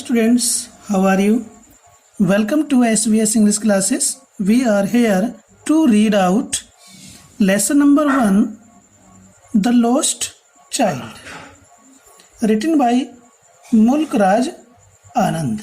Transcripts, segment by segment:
students, how are you? Welcome to SBS English classes. We are here to read out lesson number 1, The Lost Child, written by Mulk Raj Anand.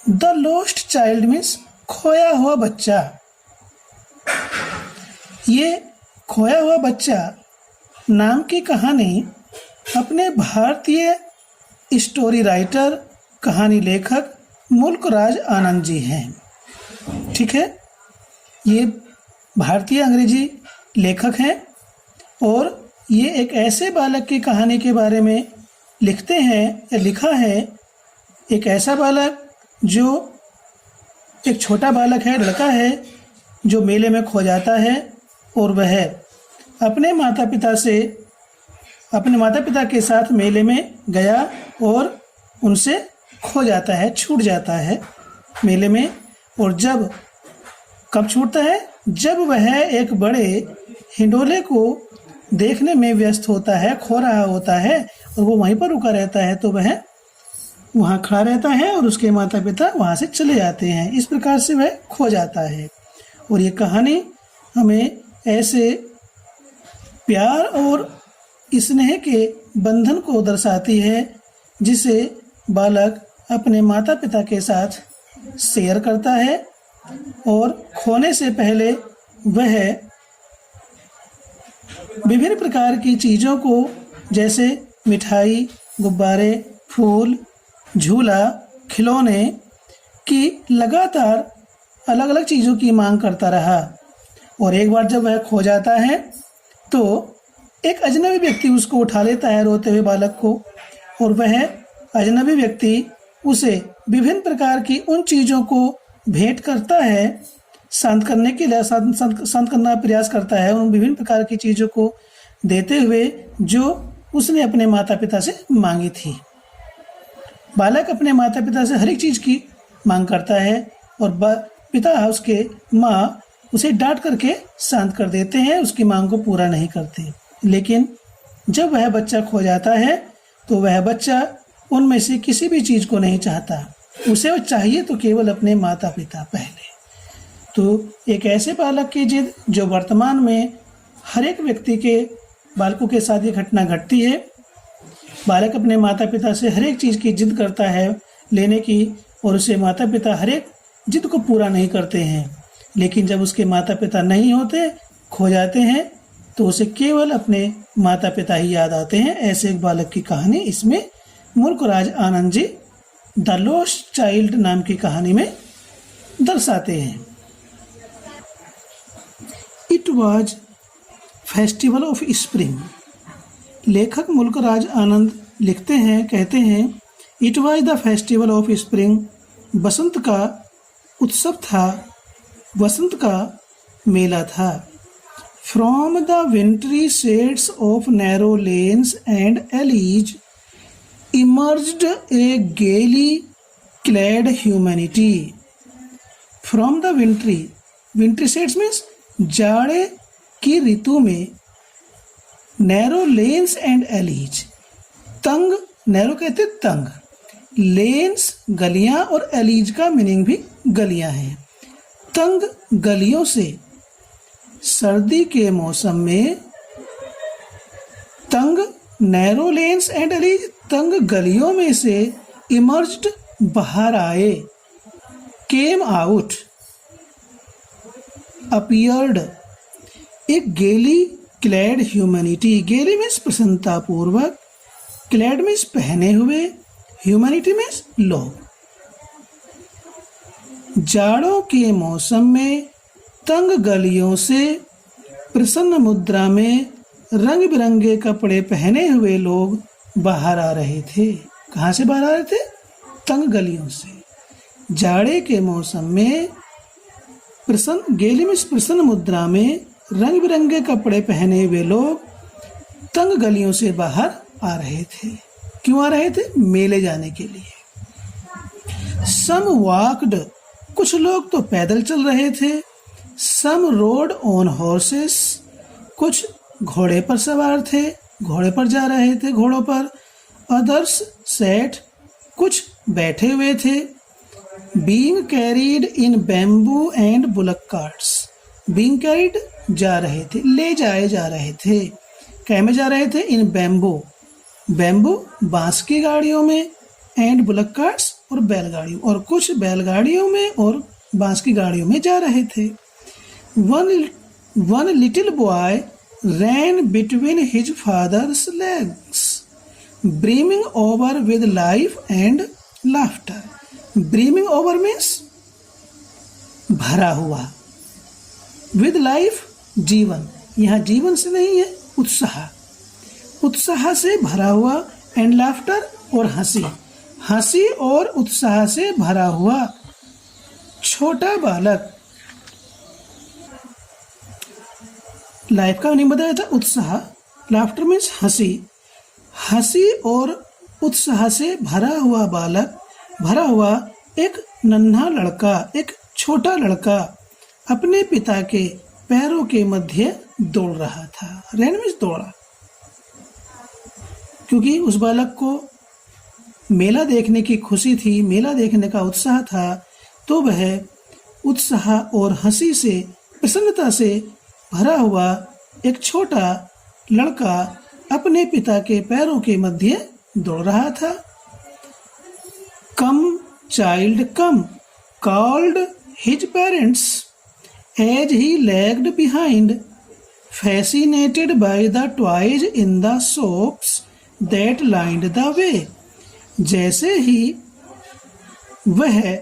The Lost Child means खोया हुआ बच्चा. ये खोया हुआ बच्चा नाम की कहानी अपने भारतीय स्टोरी राइटर, कहानी लेखक मुल्क राज आनंद जी हैं. ठीक है, ये भारतीय अंग्रेजी लेखक हैं और ये एक ऐसे बालक की कहानी के बारे में लिखते हैं या लिखा है. एक ऐसा बालक जो एक छोटा बालक है, लड़का है, जो मेले में खो जाता है और वह अपने माता पिता के साथ मेले में गया और उनसे खो जाता है, छूट जाता है मेले में. और कब छूटता है? जब वह एक बड़े हिंडोले को देखने में व्यस्त होता है, खो रहा होता है और वो वहीं पर रुका रहता है, तो वह वहाँ खड़ा रहता है और उसके माता पिता वहाँ से चले जाते हैं. इस प्रकार से वह खो जाता है. और ये कहानी हमें ऐसे प्यार और स्नेह के बंधन को दर्शाती है जिसे बालक अपने माता पिता के साथ शेयर करता है और खोने से पहले वह विभिन्न प्रकार की चीज़ों को जैसे मिठाई, गुब्बारे, फूल, झूला, खिलौने की लगातार अलग अलग चीज़ों की मांग करता रहा. और एक बार जब वह खो जाता है तो एक अजनबी व्यक्ति उसको उठा लेता है, रोते हुए बालक को, और वह अजनबी व्यक्ति उसे विभिन्न प्रकार की उन चीज़ों को भेंट करता है, शांत करने के लिए शांत करने का प्रयास करता है, उन विभिन्न प्रकार की चीज़ों को देते हुए जो उसने अपने माता पिता से मांगी थी. बालक अपने माता पिता से हर एक चीज़ की मांग करता है और पिता उसके माँ उसे डांट करके शांत कर देते हैं, उसकी मांग को पूरा नहीं करते. लेकिन जब वह बच्चा खो जाता है तो वह बच्चा उनमें से किसी भी चीज़ को नहीं चाहता. उसे वो चाहिए तो केवल अपने माता पिता पहले. तो एक ऐसे बालक की जिद जो वर्तमान में हर एक व्यक्ति के बालकों के साथ ये घटना घटती है. बालक अपने माता पिता से हर एक चीज़ की जिद करता है लेने की और उसे माता पिता हर एक जिद को पूरा नहीं करते हैं. लेकिन जब उसके माता पिता नहीं होते, खो जाते हैं, तो उसे केवल अपने माता पिता ही याद आते हैं. ऐसे एक बालक की कहानी इसमें Mulk Raj Anand ji the lost child नाम की कहानी में दर्शाते हैं. It was festival of spring. लेखक मुल्क राज आनंद लिखते हैं, कहते हैं, it was the festival of spring. बसंत का उत्सव था, वसंत का मेला था. From the wintry shades of narrow lanes and alleys emerged a gaily clad humanity. From the wintry shades means जाड़े की ऋतु में, narrow lanes and alleys, तंग, narrow कहते तंग, lanes गलियां और alleys का मीनिंग भी गलियां हैं. तंग गलियों से सर्दी के मौसम में, तंग नैरो लेन्स एंड एलीज, तंग गलियों में से, इमर्ज्ड बाहर आए, केम आउट, अपीयर्ड, एक गेली क्लैड ह्यूमैनिटी. गेली मीन्स प्रसन्नता पूर्वक, क्लैड मीन्स पहने हुए, ह्यूमैनिटी मीन्स लोग. जाड़ों के मौसम में तंग गलियों से प्रसन्न मुद्रा में रंग बिरंगे कपड़े पहने हुए लोग बाहर आ रहे थे. कहाँ से बाहर आ रहे थे? तंग गलियों से. जाड़े के मौसम में प्रसन्न मुद्रा में रंग बिरंगे कपड़े पहने हुए लोग तंग गलियों से बाहर आ रहे थे. क्यों आ रहे थे? मेले जाने के लिए. सम वॉक्ड, कुछ लोग तो पैदल चल रहे थे. सम रोड ऑन हॉर्सेस, कुछ घोड़े पर सवार थे, घोड़े पर जा रहे थे, घोड़ों पर. अदर्स सेट, कुछ बैठे हुए थे। Being carried in bamboo and bullock carts, being carried जा रहे थे, ले जाए जा रहे थे। क्या में जा रहे थे? इन बैम्बू, बैम्बू बांस की गाड़ियों में, एंड बुलक कार्ट्स और बैलगाड़ियों, और कुछ बैलगाड़ियों में और बांस की गाड़ियों में जा रहे थे। One little boy ran between his father's legs, brimming over with life and laughter. Brimming over means भरा हुआ, with life जीवन, यहाँ जीवन से नहीं है, उत्साह, उत्साह से भरा हुआ, and laughter और हंसी, हंसी और उत्साह से भरा हुआ छोटा बालक। लाइफ का मीनिंग बताया था उत्साह, लाफ्टर मीन्स हंसी, हंसी और उत्साह से भरा हुआ बालक, भरा हुआ एक नन्हा लड़का, एक छोटा लड़का अपने पिता के पैरों के मध्य दौड़ रहा था। रैन मीन्स दौड़ा, क्योंकि उस बालक को मेला देखने की खुशी थी, मेला देखने का उत्साह था, तो वह उत्साह और हंसी से, प्रसन्नता से भरा हुआ एक छोटा लड़का अपने पिता के पैरों के मध्य दौड़ रहा था। Come child come called his parents as he lagged behind, fascinated by the toys in the shops that lined the way. जैसे ही वह,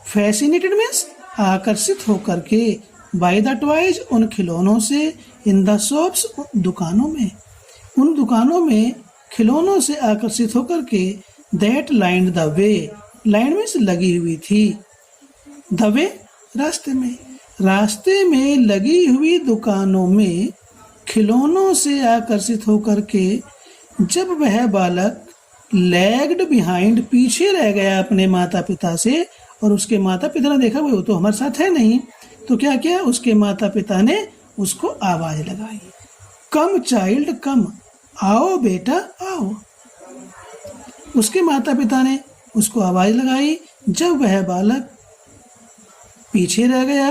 फैसिनेटेड मीन्स आकर्षित होकर के, बाय द टॉयज उन खिलौनों से, इन द शॉप्स दुकानों में, उन दुकानों में खिलौनों से आकर्षित होकर के, that lined the way, line means लगी हुई थी, द वे रास्ते में, रास्ते में लगी हुई दुकानों में खिलौनों से आकर्षित होकर के जब वह बालक लैग्ड बिहाइंड, पीछे रह गया अपने माता पिता से, और उसके माता पिता ने देखा वो तो हमारे साथ है नहीं, तो क्या किया, उसके माता पिता ने उसको आवाज लगाई, कम चाइल्ड कम, आओ बेटा आओ। उसके माता पिता ने उसको आवाज लगाई जब वह बालक पीछे रह गया,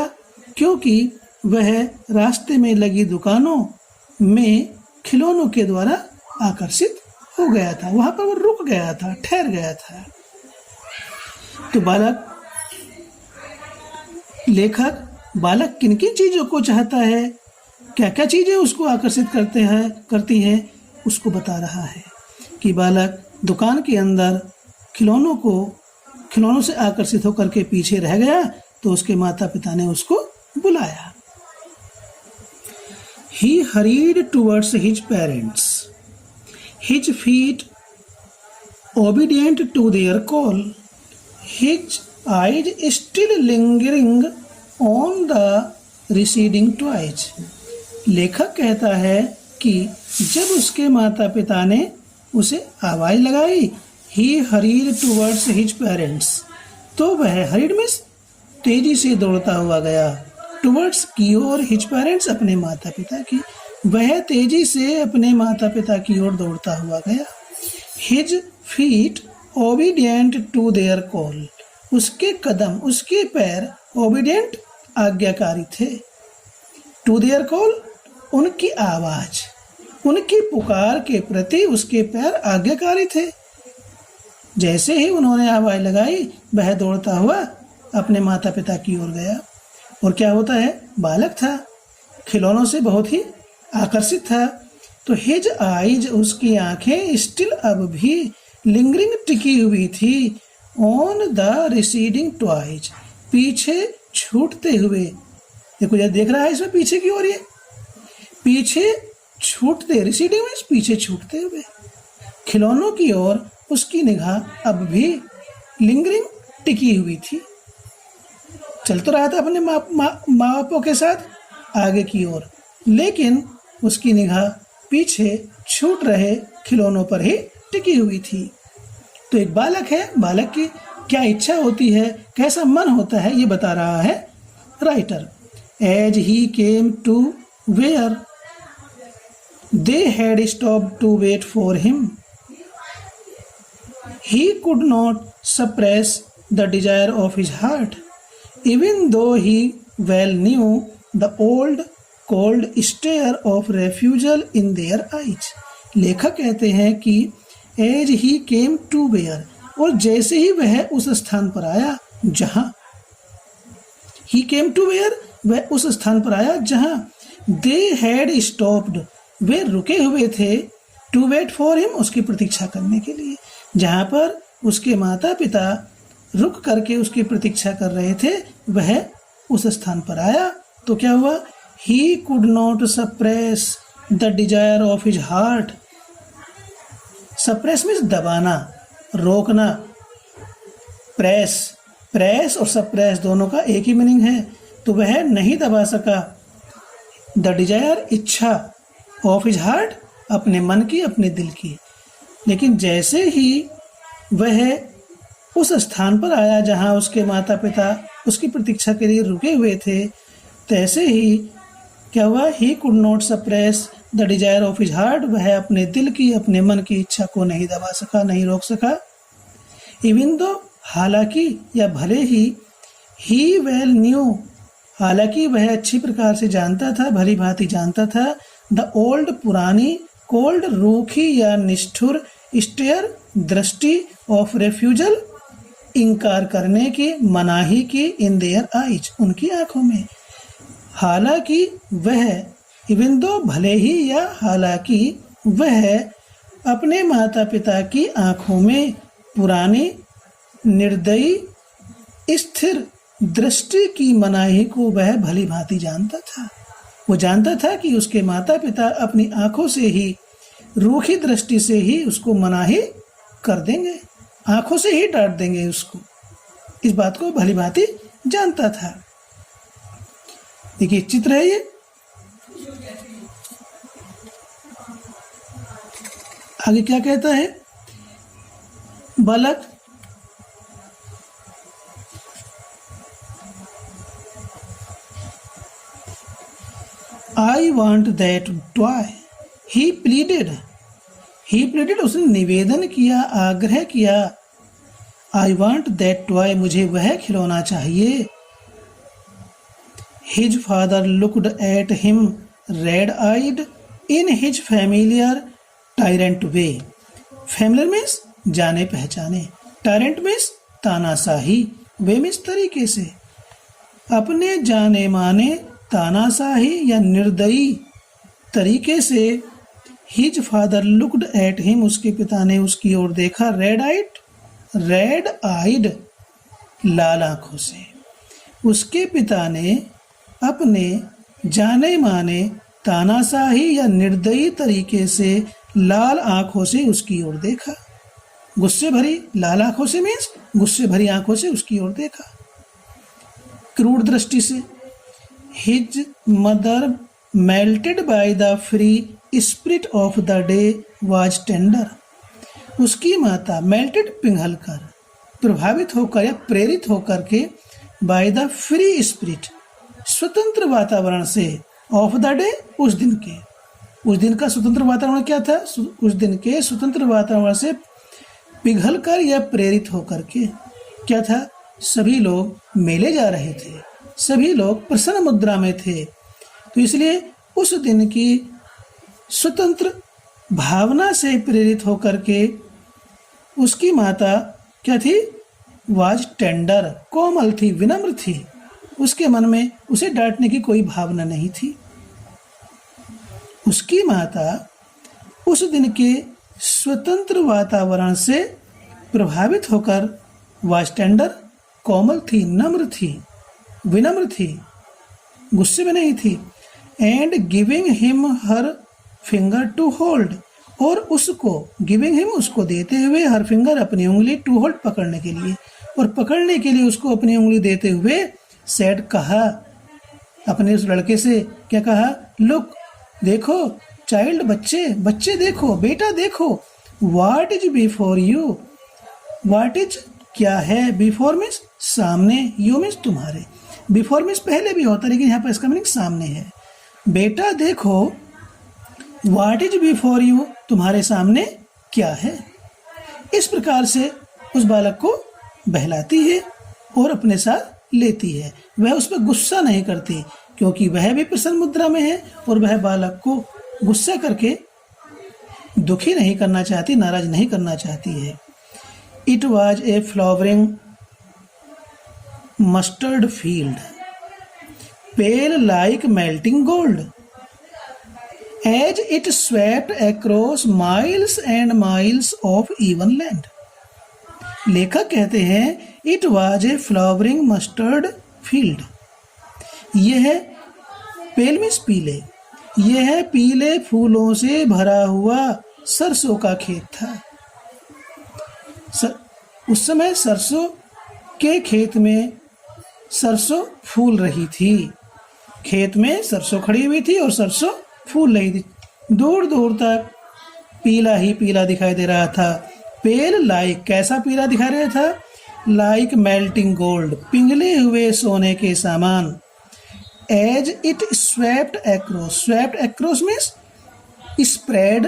क्योंकि वह रास्ते में लगी दुकानों में खिलौनों के द्वारा आकर्षित हो गया था, वहां पर वो रुक गया था, ठहर गया था। तो बालक, लेखक बालक किन किन चीजों को चाहता है, क्या क्या चीजें उसको आकर्षित करती हैं, उसको बता रहा है कि बालक दुकान के अंदर खिलौनों से आकर्षित होकर के पीछे रह गया, तो उसके माता पिता ने उसको बुलाया। He hurried towards his parents, his feet obedient to their call, his eyes still lingering on the receding toys। लेखक कहता है कि जब उसके माता पिता ने उसे आवाज लगाई, he hurried towards his parents, तो वह hurried मीन्स तेजी से दौड़ता हुआ गया, towards की ओर, his parents अपने माता पिता की, वह तेजी से अपने माता पिता की ओर दौड़ता हुआ गया। His feet obedient to their call, उसके कदम, उसके पैर obedient आज्ञाकारी थे, to their call उनकी आवाज, उनकी पुकार के प्रति उसके पैर आज्ञाकारी थे। जैसे ही उन्होंने आवाज लगाई, वह दौड़ता हुआ अपने माता पिता की ओर गया। और क्या होता है, बालक था, खिलौनों से बहुत ही आकर्षित था, तो हिज आइज उसकी आंखें स्टिल अब भी लिंगरिंग टिकी हुई थी, ऑन द रिसीडिंग टॉयज पीछे छूटते हुए। देखो ये देख रहा है इसमें पीछे की ओर, ये पीछे छूटते, रिसीडिंग मीन्स पीछे छूटते हुए खिलौनों की ओर उसकी निगाह अब भी लिंगरिंग टिकी हुई थी। चल तो रहा था अपने माँ बापों के साथ आगे की ओर, लेकिन उसकी निगाह पीछे छूट रहे खिलौनों पर ही टिकी हुई थी। तो एक बालक है, बालक की क्या इच्छा होती है, कैसा मन होता है, ये बता रहा है writer. As he came to where they had stopped to wait for him, He could not suppress the desire of his heart, even though he well knew the old cold stare of refusal in their eyes. लेखक कहते हैं कि as he came to where, और जैसे ही वह उस स्थान पर आया जहां, he came to where, वह उस स्थान पर आया जहां they had stopped, वे रुके हुए थे, to wait for him, उसकी प्रतीक्षा करने के लिए, जहां पर उसके माता पिता रुक करके उसकी प्रतीक्षा कर रहे थे, वह उस स्थान पर आया तो क्या हुआ? He could not suppress the desire of his heart. Suppress means दबाना, रोकना. प्रेस और सप्रेस दोनों का एक ही मीनिंग है, तो वह नहीं दबा सका द डिजायर, इच्छा, ऑफ हिज हार्ट, अपने मन की, अपने दिल की. लेकिन जैसे ही वह उस स्थान पर आया जहां उसके माता पिता उसकी प्रतीक्षा के लिए रुके हुए थे, तैसे ही क्या हुआ? He could not suppress the desire of his heart, वह अपने दिल की, अपने मन की इच्छा को नहीं दबा सका, नहीं रोक सका. इवन दो, हालांकि या भले ही वेल न्यू, हालांकि वह अच्छी प्रकार से जानता था, भली भांति जानता था, द ओल्ड, पुरानी, कोल्ड, रूखी या निष्ठुर, स्टेयर, दृष्टि, ऑफ रेफ्यूजल, इनकार करने की, मनाही की, इन देयर आइज, उनकी आंखों में. हालांकि वह, इवन दो, भले ही या हालांकि वह अपने माता पिता की आंखों में पुरानी, निर्दयी, स्थिर दृष्टि की मनाही को वह भली भांति जानता था. वो जानता था कि उसके माता पिता अपनी आंखों से ही, रूखी दृष्टि से ही उसको मनाही कर देंगे, आंखों से ही डांट देंगे उसको. इस बात को भली भांति जानता था. देखिए चित्र है ये. आगे क्या कहता है? बालक I want that toy. He pleaded. उसने निवेदन किया, आग्रह किया. I want that toy. मुझे वह खिलौना चाहिए. His father looked at him red-eyed in his familiar tyrant way. Familiar means जाने पहचाने. Tyrant means तानाशाही. Way means तरीके से. अपने जाने माने तानाशाही या निर्दयी तरीके से. His father looked at him, उसके पिता ने उसकी ओर देखा. रेड आइड, लाल आंखों से. उसके पिता ने अपने जाने माने तानाशाही या निर्दयी तरीके से लाल आंखों से उसकी ओर देखा. गुस्से भरी, लाल आंखों से मीन्स गुस्से भरी आंखों से उसकी ओर देखा, क्रूर दृष्टि से. His mother, melted by the free spirit of the day, was tender. उसकी माता melted, पिघल कर, प्रभावित होकर या प्रेरित होकर के, by the free spirit, स्वतंत्र वातावरण से, of the day, उस दिन के. उस दिन का स्वतंत्र वातावरण क्या था? उस दिन के स्वतंत्र वातावरण से पिघल कर या प्रेरित होकर के क्या था? सभी लोग मेले जा रहे थे, सभी लोग प्रसन्न मुद्रा में थे. तो इसलिए उस दिन की स्वतंत्र भावना से प्रेरित होकर के उसकी माता क्या थी? वाज टेंडर, कोमल थी, विनम्र थी. उसके मन में उसे डांटने की कोई भावना नहीं थी. उसकी माता उस दिन के स्वतंत्र वातावरण से प्रभावित होकर वाज टेंडर, कोमल थी, नम्र थी, विनम्र थी, गुस्से में नहीं थी. And giving him her finger to hold, और उसको गिविंग हिम, उसको देते हुए, हर फिंगर, अपनी उंगली, टू होल्ड, पकड़ने के लिए, और पकड़ने के लिए उसको अपनी उंगली देते हुए सेड, कहा अपने उस लड़के से. क्या कहा? लुक, देखो, चाइल्ड, बच्चे देखो, बेटा देखो. What is before you, what is क्या है, बिफोर मीन्स सामने, यू मीन्स तुम्हारे. बिफोर मीन्स पहले भी होता है, लेकिन यहाँ पर इसका मीनिंग सामने है. बेटा देखो, व्हाट इज बिफोर यू, तुम्हारे सामने क्या है. इस प्रकार से उस बालक को बहलाती है और अपने साथ लेती है। वह उस पर गुस्सा नहीं करती क्योंकि वह भी प्रसन्न मुद्रा में है और वह बालक को गुस्सा करके दुखी नहीं करना चाहती, नाराज नहीं करना चाहती है। It was a flowering mustard field, pale like melting gold, as it swept across miles and miles of even land. लेखक कहते हैं it was a flowering mustard field, यह पेल मीन्स पीले, यह पीले फूलों से भरा हुआ सरसों का खेत था। उस समय सरसों के खेत में सरसों फूल रही थी, खेत में सरसों खड़ी हुई थी और सरसों फूल रही थी। दूर दूर तक पीला ही पीला दिखाई दे रहा था। पेल लाइक, कैसा पीला दिखाई दे रहा था? लाइक मेल्टिंग गोल्ड, पिघले हुए सोने के समान। As it swept across, swept across means spread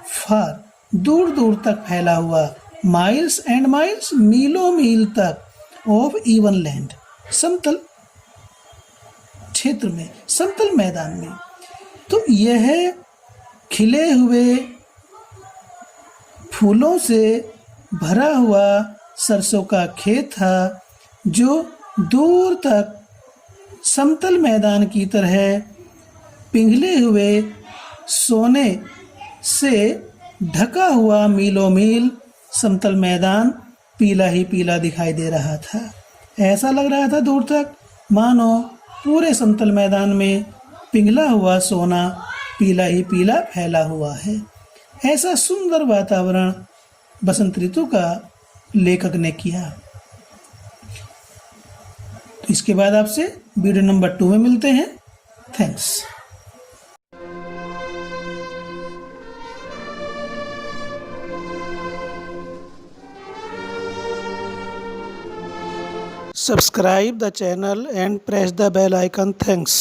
far, दूर दूर तक फैला हुआ। माइल्स एंड माइल्स, मीलों मील तक। ऑफ इवन लैंड, समतल क्षेत्र में, समतल मैदान में। तो यह खिले हुए फूलों से भरा हुआ सरसों का खेत था जो दूर तक समतल मैदान की तरह पिघले हुए सोने से ढका हुआ मीलों मील समतल मैदान पीला ही पीला दिखाई दे रहा था। ऐसा लग रहा था दूर तक मानो पूरे समतल मैदान में पिघला हुआ सोना पीला ही पीला फैला हुआ है। ऐसा सुंदर वातावरण बसंत ऋतु का लेखक ने किया। तो इसके बाद आपसे वीडियो नंबर 2 में मिलते हैं। Thanks. Subscribe the channel and press the bell icon. Thanks.